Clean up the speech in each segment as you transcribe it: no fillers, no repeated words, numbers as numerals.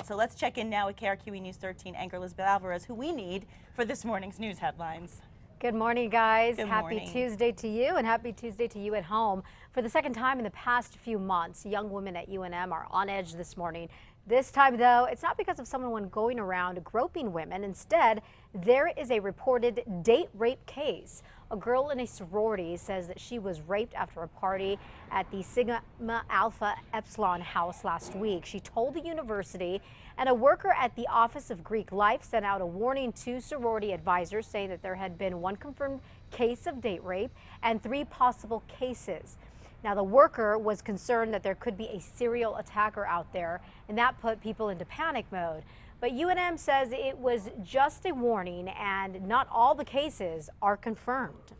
So let's check in now with KRQE News 13 anchor Elizabeth Alvarez, who we need for this morning's news headlines. Good morning, guys. Good happy morning. Tuesday to you, and happy Tuesday to you at home. For the second time in the past few months, young women at UNM are on edge this morning. This time, though, it's not because of someone going around groping women. Instead, there is a reported date rape case. A girl in a sorority says that she was raped after a party at the Sigma Alpha Epsilon house last week. She told the university, and a worker at the Office of Greek Life sent out a warning to sorority advisors saying that there had been one confirmed case of date rape and 3 possible cases. Now, the worker was concerned that there could be a serial attacker out there, and that put people into panic mode. But UNM says it was just a warning and not all the cases are confirmed.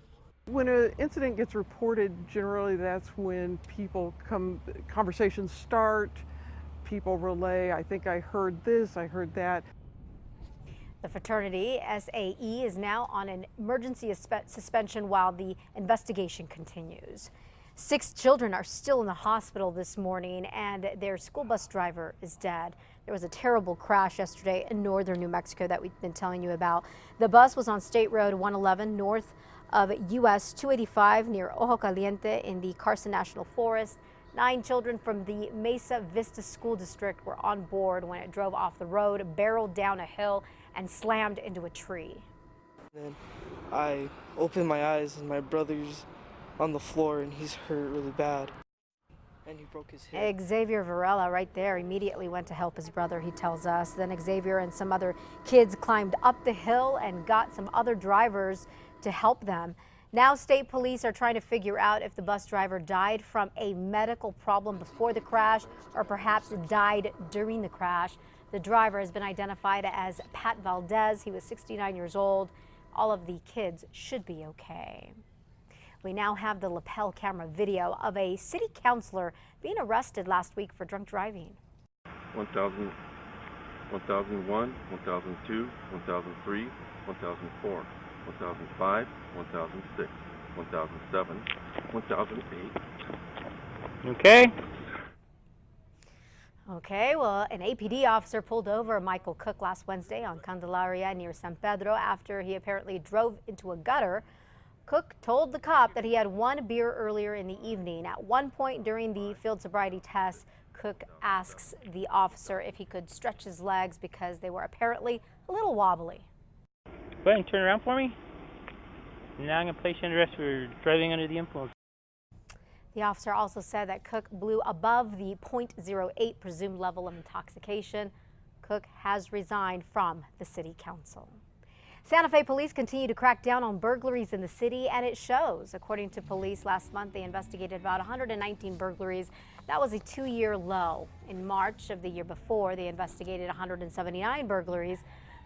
When an incident gets reported, generally that's when conversations start, people relay, I think I heard this, I heard that. The fraternity, SAE, is now on an emergency suspension while the investigation continues. 6 children are still in the hospital this morning, and their school bus driver is dead. There was a terrible crash yesterday in northern New Mexico that we've been telling you about. The bus was on State Road 111 north of US 285 near Ojo Caliente in the Carson National Forest. 9 children from the Mesa Vista School District were on board when it drove off the road, barreled down a hill, and slammed into a tree. Then I opened my eyes and my brother's on the floor and he's hurt really bad. And he broke his hip. Xavier Varela right there immediately went to help his brother, he tells us. Then Xavier and some other kids climbed up the hill and got some other drivers to help them. Now state police are trying to figure out if the bus driver died from a medical problem before the crash or perhaps died during the crash. The driver has been identified as Pat Valdez. He was 69 years old. All of the kids should be okay. We now have the lapel camera video of a city councilor being arrested last week for drunk driving. 1000, 1001, 1002, 1003, 1004, 1005, 1006, 1007, 1008. Okay, well, an APD officer pulled over Michael Cook last Wednesday on Candelaria near San Pedro after he apparently drove into a gutter. Cook told the cop that he had 1 beer earlier in the evening. At one point during the field sobriety test, Cook asks the officer if he could stretch his legs because they were apparently a little wobbly. Go ahead and turn around for me. Now I'm going to place you under arrest for driving under the influence. The officer also said that Cook blew above the .08 presumed level of intoxication. Cook has resigned from the city council. Santa Fe police continue to crack down on burglaries in the city, and it shows. According to police, last month they investigated about 119 burglaries. That was a 2-year low. In March of the year before, they investigated 179 burglaries.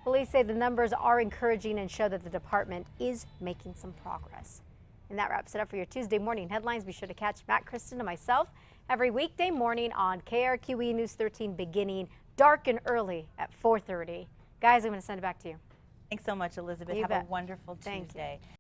Police say the numbers are encouraging and show that the department is making some progress. And that wraps it up for your Tuesday morning headlines. Be sure to catch Matt, Kristen, and myself every weekday morning on KRQE News 13 beginning dark and early at 4:30. Guys, I'm going to send it back to you. Thanks so much, Elizabeth. You Have bet. a wonderful Thank you. Tuesday.